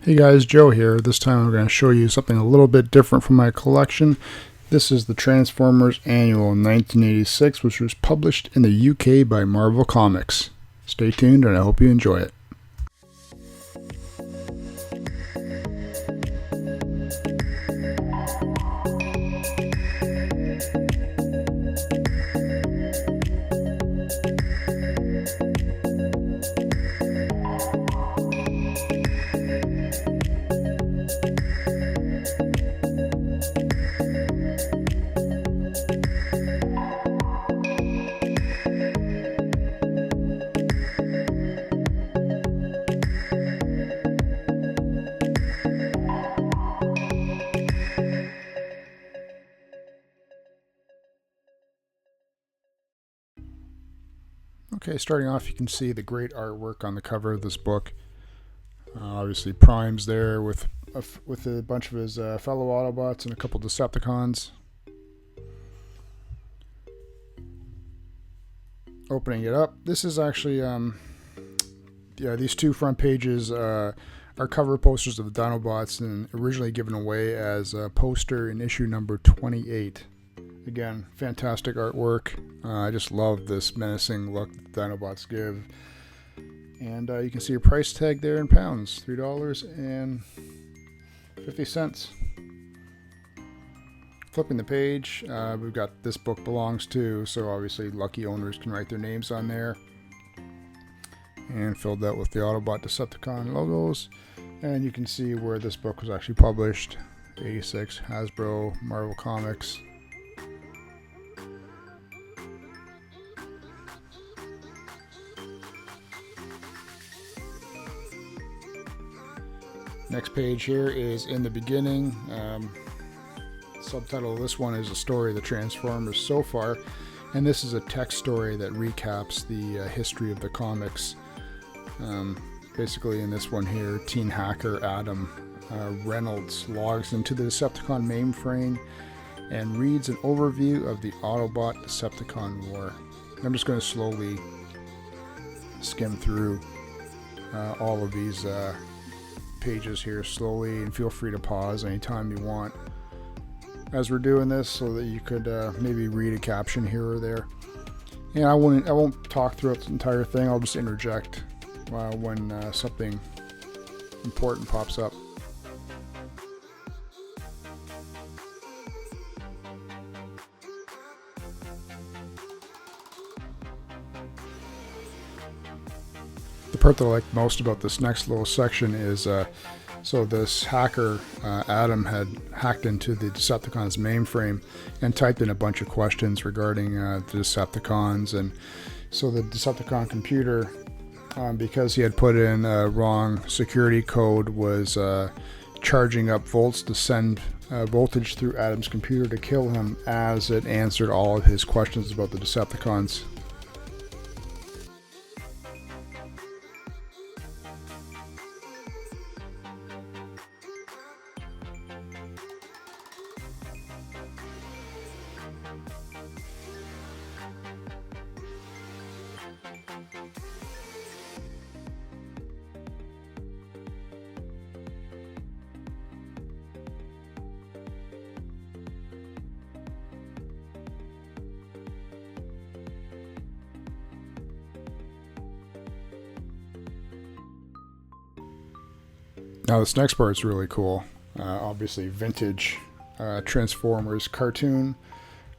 Hey guys, Joe here. This time I'm going to show you something a little bit different from my collection. This is the Transformers Annual 1986, which was published in the UK by Marvel Comics. Stay tuned and I hope you enjoy it. Okay, starting off, you can see the great artwork on the cover of this book. Obviously, Prime's there with a bunch of his fellow Autobots and a couple Decepticons. Opening it up, this is actually these two front pages are cover posters of the Dinobots and originally given away as a poster in issue number 28. Again, fantastic artwork. I just love this menacing look that the Dinobots give. And you can see a price tag there in pounds, $3.50. Flipping the page, we've got This Book Belongs To, so obviously lucky owners can write their names on there. And filled out with the Autobot Decepticon logos. And you can see where this book was actually published. 86, Hasbro, Marvel Comics. Next page here is In the Beginning. Subtitle of this one is A Story of the Transformers So Far, and this is a text story that recaps the history of the comics. Basically in this one here, teen hacker Adam Reynolds logs into the Decepticon mainframe and reads an overview of the Autobot Decepticon War. I'm just going to slowly skim through all of these pages here slowly, and feel free to pause anytime you want as we're doing this, so that you could maybe read a caption here or there. And I won't talk throughout the entire thing. I'll just interject when something important pops up. The part that I like most about this next little section is so this hacker, Adam, had hacked into the Decepticons mainframe and typed in a bunch of questions regarding the Decepticons. And so the Decepticon computer, because he had put in a wrong security code, was charging up volts to send voltage through Adam's computer to kill him as it answered all of his questions about the Decepticons. Now this next part is really cool. Obviously vintage Transformers cartoon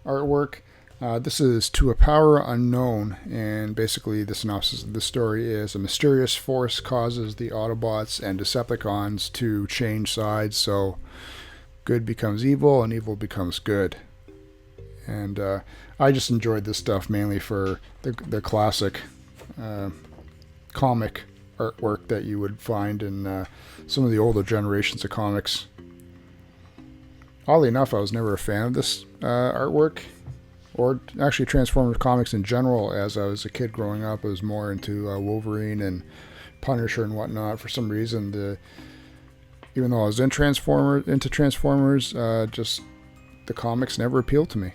artwork. This is To a Power Unknown, and basically the synopsis of the story is a mysterious force causes the Autobots and Decepticons to change sides, so good becomes evil and evil becomes good. And I just enjoyed this stuff mainly for the classic comic artwork that you would find in some of the older generations of comics. Oddly enough, I was never a fan of this artwork, or actually Transformers comics in general. As I was a kid growing up, I was more into Wolverine and Punisher and whatnot. For some reason, even though I was into Transformers, just the comics never appealed to me.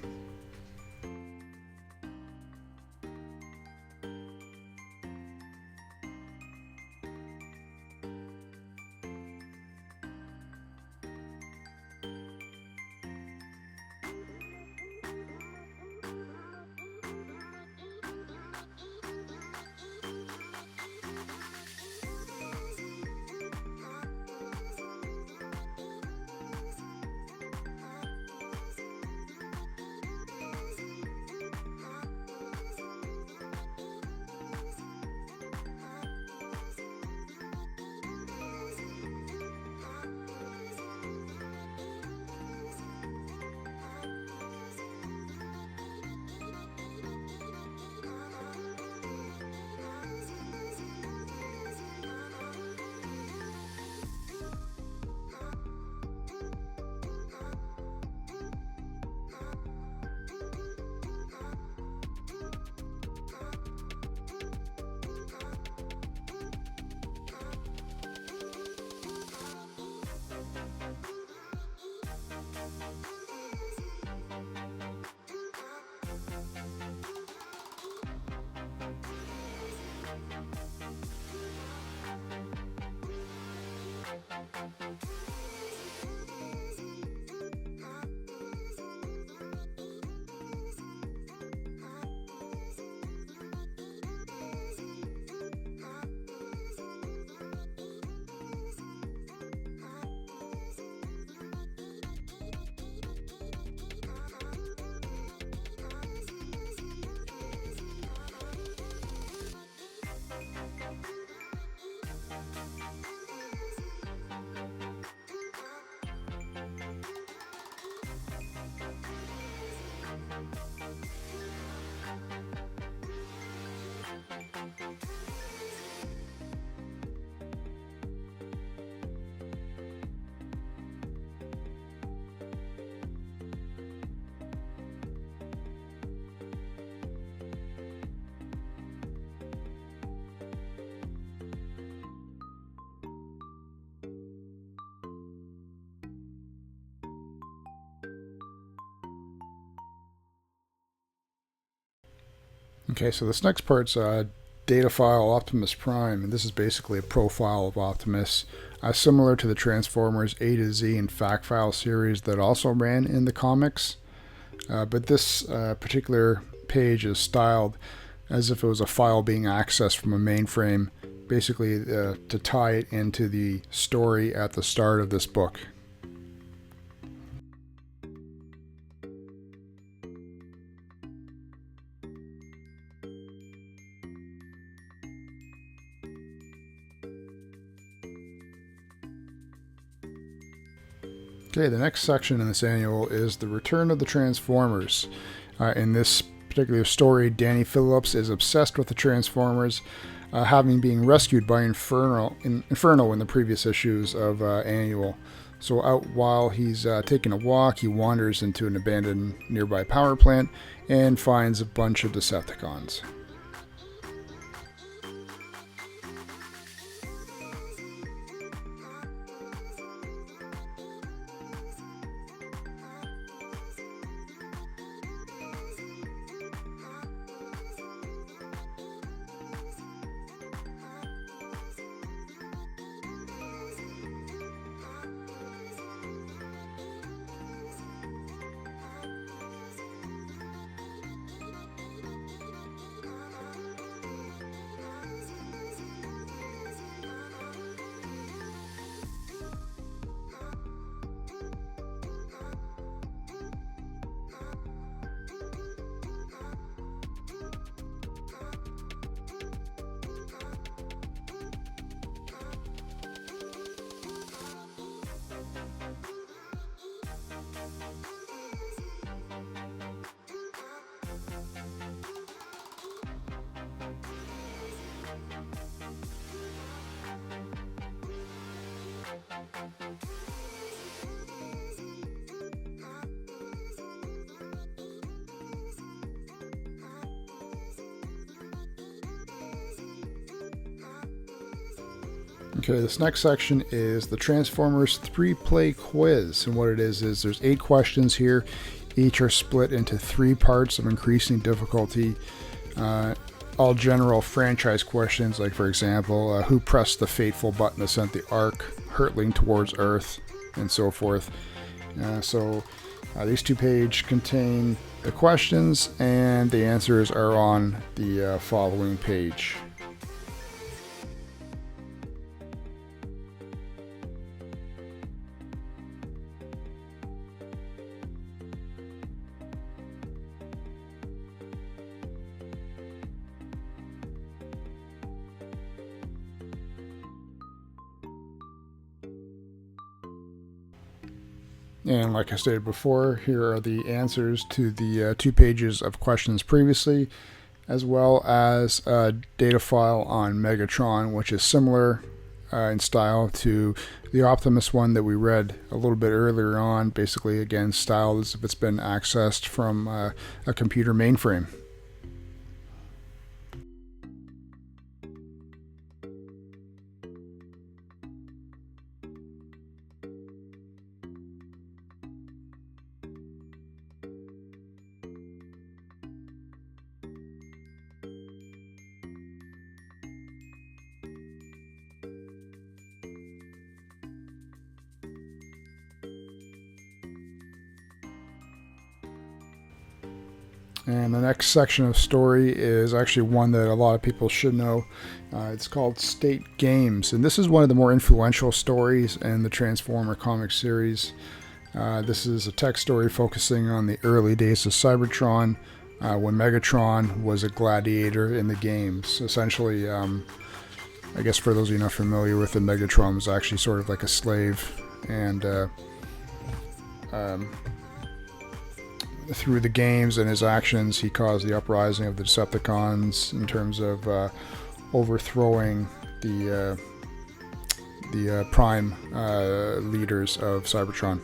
Okay, so this next part's data file Optimus Prime, and this is basically a profile of Optimus, similar to the Transformers A to Z and Fact File series that also ran in the comics. But this particular page is styled as if it was a file being accessed from a mainframe, basically to tie it into the story at the start of this book. Okay, the next section in this annual is the Return of the Transformers. In this particular story, Danny Phillips is obsessed with the Transformers, having been rescued by Inferno in the previous issues of Annual. So out while he's taking a walk, he wanders into an abandoned nearby power plant and finds a bunch of Decepticons. Okay, this next section is the Transformers 3-play quiz, and what it is there's 8 questions here. Each are split into 3 parts of increasing difficulty. All general franchise questions, like for example, who pressed the fateful button that sent the Ark hurtling towards Earth, and so forth. These 2 pages contain the questions, and the answers are on the following page. And like I stated before, here are the answers to the 2 pages of questions previously, as well as a data file on Megatron, which is similar in style to the Optimus one that we read a little bit earlier on. Basically, again, styled as if it's been accessed from a computer mainframe. And the next section of story is actually one that a lot of people should know. It's called State Games, and this is one of the more influential stories in the Transformer comic series. This is a text story focusing on the early days of Cybertron, when Megatron was a gladiator in the games. Essentially, I guess for those of you not familiar with it, Megatron was actually sort of like a slave, and through the games and his actions, he caused the uprising of the Decepticons in terms of overthrowing the Prime leaders of Cybertron.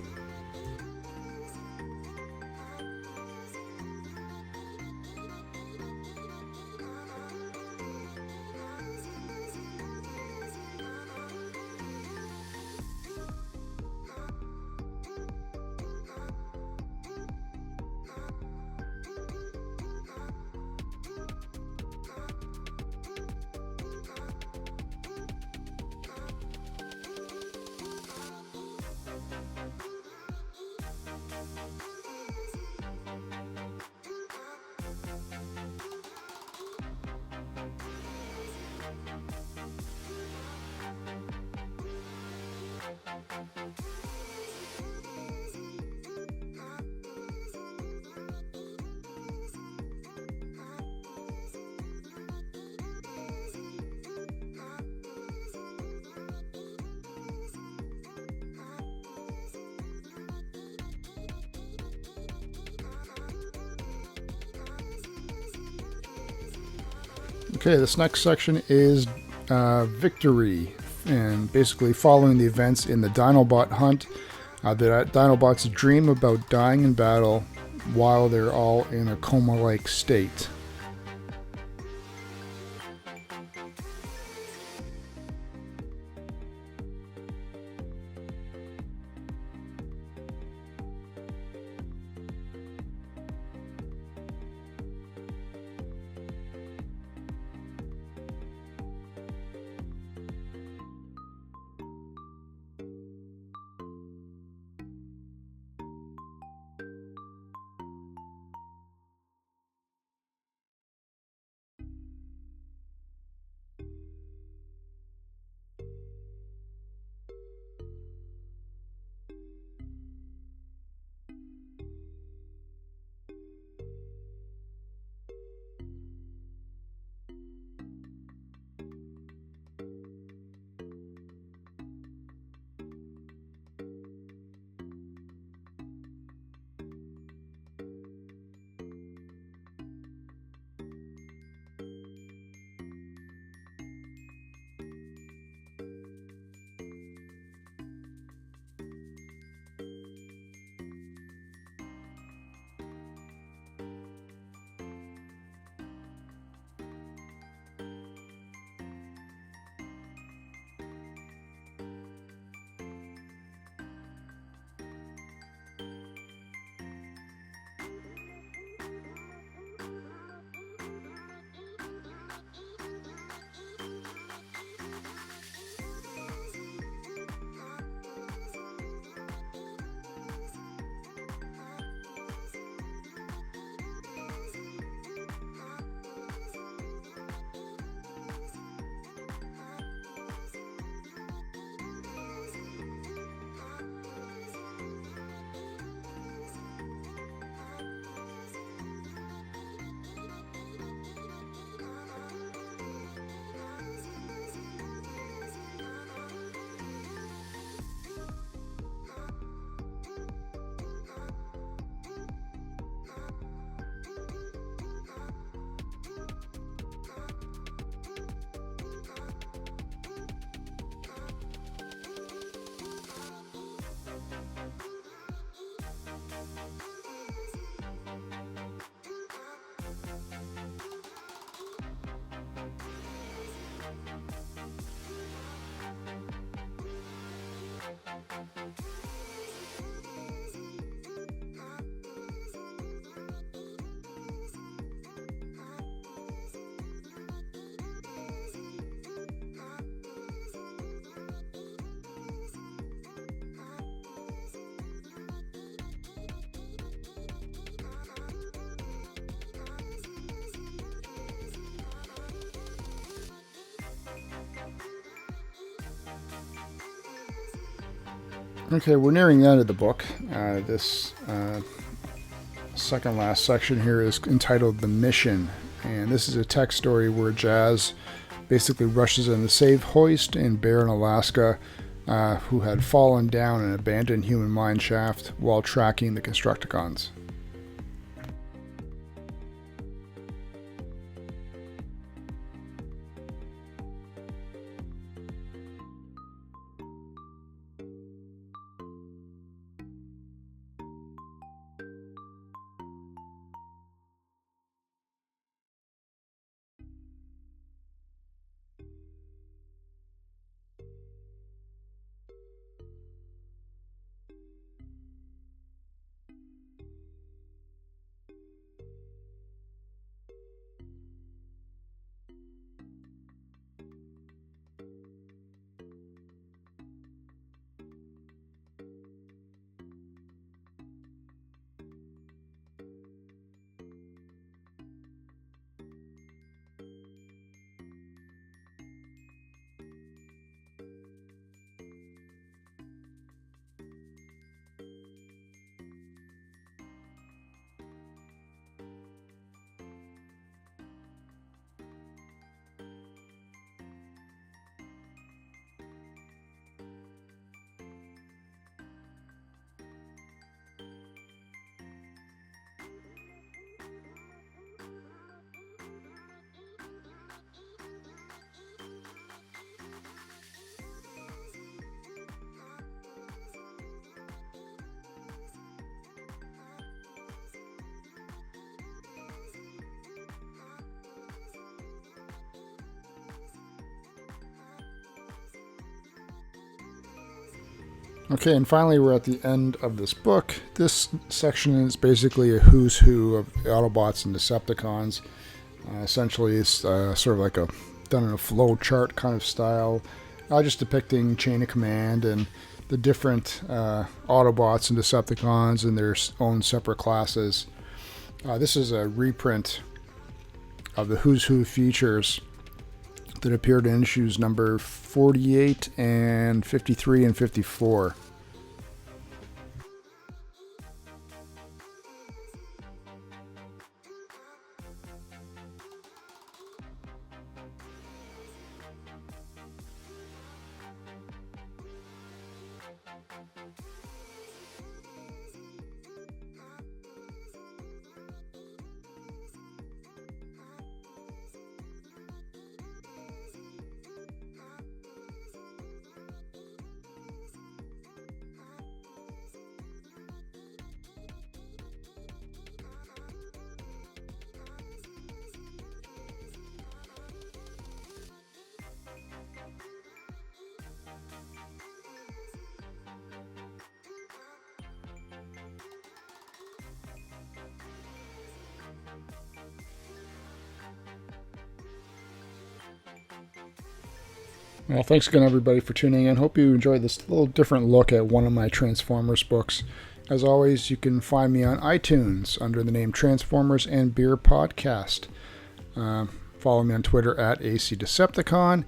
Okay, this next section is Victory, and basically following the events in the Dinobot hunt. The Dinobots dream about dying in battle while they're all in a coma-like state. Okay, we're nearing the end of the book. This second last section here is entitled The Mission, and this is a text story where Jazz basically rushes in to save Hoist and Bear in Alaska, who had fallen down an abandoned human mine shaft while tracking the Constructicons. Okay, and finally we're at the end of this book. This section is basically a who's who of Autobots and Decepticons. Essentially, it's sort of like done in a flow chart kind of style, just depicting chain of command and the different Autobots and Decepticons and their own separate classes. This is a reprint of the Who's Who features that appeared in issues number 48 and 53 and 54. Well, thanks again, everybody, for tuning in. Hope you enjoyed this little different look at one of my Transformers books. As always, you can find me on iTunes under the name Transformers and Beer Podcast. Follow me on Twitter at ACDecepticon.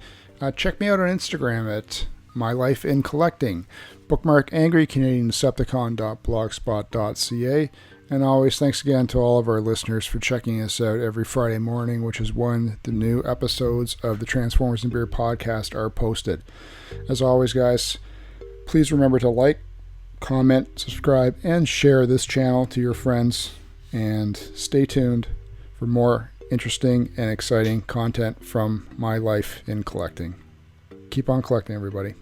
Check me out on Instagram at My Life in Collecting. Bookmark angrycanadiandecepticon.blogspot.ca. And always, thanks again to all of our listeners for checking us out every Friday morning, which is when the new episodes of the Transformers and Beer podcast are posted. As always, guys, please remember to like, comment, subscribe, and share this channel to your friends. And stay tuned for more interesting and exciting content from my life in collecting. Keep on collecting, everybody.